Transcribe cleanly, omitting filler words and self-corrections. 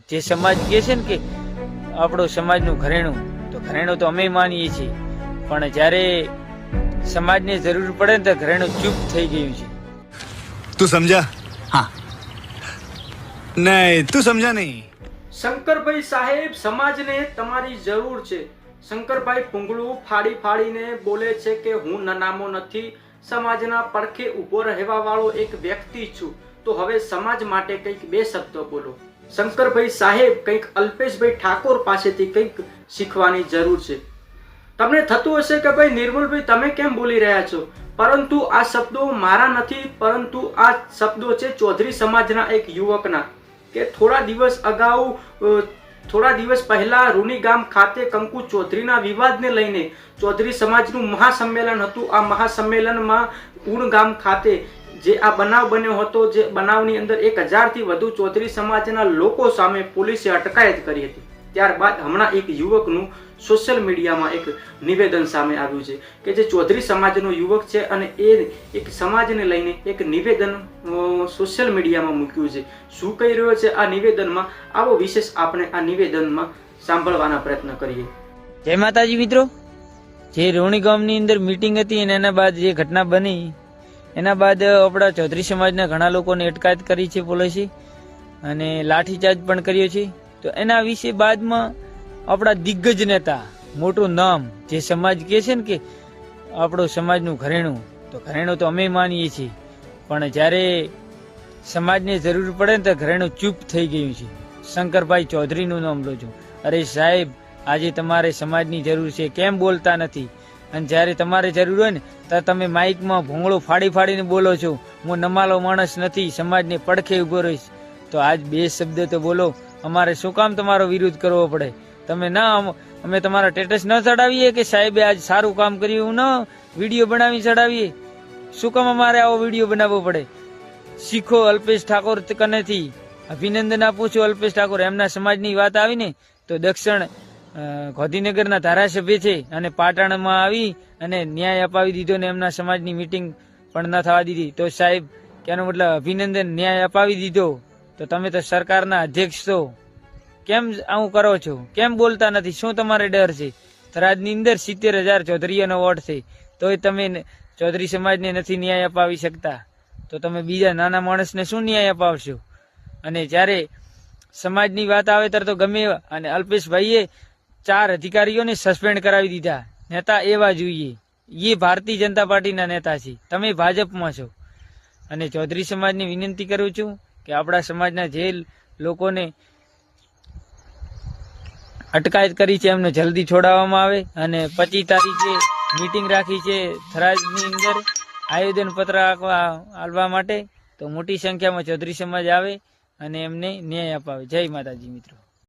જે સમાજ કહે છે ને કે આપણો સમાજનું ઘરેણું, તો ઘરેણું તો અમે માનીએ છીએ, પણ જ્યારે સમાજને જરૂર પડે ને તો ઘરેણું ચૂપ થઈ ગયું છે. તું સમજા? હા. નહીં, તું સમજા નહીં. શંકરભાઈ સાહેબ, સમાજને તમારી જરૂર છે. શંકરભાઈ પૂંગળું ફાડી ફાડીને બોલે છે કે હું નનામો નથી, સમાજના પડખે ઊભો રહેવા વાળો એક વ્યક્તિ છું. તો હવે સમાજ માટે કંઈક બે શબ્દો બોલો. શંકરભાઈ સાહેબ, કંઈક અલ્પેશભાઈ ઠાકોર પાસેથી કંઈક શીખવાની જરૂર છે. તમને થતું હશે કે ભાઈ નિર્મલભાઈ તમે કેમ બોલી રહ્યા છો, પરંતુ આ શબ્દો મારા નથી, પરંતુ આ શબ્દો છે ચૌધરી સમાજના એક યુવકના. કે થોડા દિવસ પહેલા રૂની ગામ ખાતે કંકુ ચૌધરીના વિવાદને લઈને ચૌધરી સમાજનું મહાસંમેલન હતું. આ મહાસંમેલનમાં ઉણ ગામ ખાતે જે આ બનાવ બન્યો હતો, જે બનાવની અંદર 1000 થી વધુ ચૌધરી સમાજના લોકો સામે પોલીસે અટકાયત કરી હતી. ત્યારબાદ હમણાં એક યુવકનું સોશિયલ મીડિયામાં એક નિવેદન સામે આવ્યું છે કે જે ચૌધરી સમાજનો યુવક છે અને એ એક સમાજને લઈને એક નિવેદન સોશિયલ મીડિયામાં મૂક્યું છે. શું કહી રહ્યો છે આ નિવેદનમાં, આવો વિશેષ આપણે આ નિવેદનમાં સાંભળવાના પ્રયત્ન કરીએ. જય માતાજી મિત્રો. જે રોણી ગામની અંદર મીટિંગ હતી અને એના બાદ જે ઘટના બની એના બાદ આપણા ચૌધરી સમાજના ઘણા લોકોને અટકાયત કરી છે પોલીસે અને લાઠીચાર્જ પણ કર્યો છે. તો એના વિશે બાદમાં આપણા દિગ્ગજ નેતા, મોટું નામ, જે સમાજ કહે છે ને કે આપણો સમાજનું ઘરેણું, તો ઘરેણું તો અમે માનીએ છીએ, પણ જ્યારે સમાજને જરૂર પડે ને તો ઘરેણું ચૂપ થઈ ગયું છે. શંકરભાઈ ચૌધરીનું નામ લો છું. અરે સાહેબ, આજે તમારે સમાજની જરૂર છે, કેમ બોલતા નથી? અને જ્યારે તમારે જરૂર હોય ને તો તમે માઇકમાં ભોંગળો ફાડી ફાડીને બોલો છો. હું નમાલો માણસ નથી, સમાજને પડખે ઉભો રહીશ. તો આજ બે શબ્દ તો બોલો. અમારે શું કામ તમારો વિરોધ કરવો પડે? તમે ના, અમે તમારા સ્ટેટસ ન ચડાવીએ કે સાહેબે આજ સારું કામ કર્યું, ન વિડીયો બનાવી ચડાવીએ? શું કામ અમારે આવો વિડીયો બનાવવો પડે? શીખો અલ્પેશ ઠાકોર કનેથી અભિનંદન આપું છું. અલ્પેશ ઠાકોર, એમના સમાજની વાત આવીને તો દક્ષિણ ગાંધીનગરના ધારાસભ્ય છે અને પાટણમાં આવી અને ન્યાય અપાવી દીધો ને એમના સમાજની મીટિંગ પણ ન થવા દીધી. તો સાહેબ, કેનો મતલબ અભિનંદન, ન્યાય અપાવી દીધો. તો તમે તો સરકારના અધ્યક્ષ છો, કેમ આવું કરો છો? કેમ બોલતા નથી? શું તમારે ડર છે? થરાદની અંદર 70,000 ચૌધરીઓનો વોટ છે, તોય તમે ચૌધરી સમાજને નથી ન્યાય અપાવી શકતા, તો તમે બીજા નાના માણસને શું ન્યાય અપાવશો? અને જ્યારે સમાજની વાત આવે ત્યારે તો ગમે એવા, અને અલ્પેશભાઈએ 4 અધિકારીઓને સસ્પેન્ડ કરાવી દીધા. નેતા એવા જોઈએ. એ ભારતીય જનતા પાર્ટીના નેતા છે, તમે ભાજપમાં છો. અને ચૌધરી સમાજને વિનંતી કરું છું કે આપણા સમાજના જે લોકોને અટકાયત કરી છે એમને જલ્દી છોડાવવામાં આવે. અને 25 તારીખે મીટિંગ રાખી છે થરાદની અંદર આવેદન પત્ર આપવા માટે. તો મોટી સંખ્યામાં ચૌધરી સમાજ આવે અને એમને ન્યાય અપાવે. જય માતાજી મિત્રો.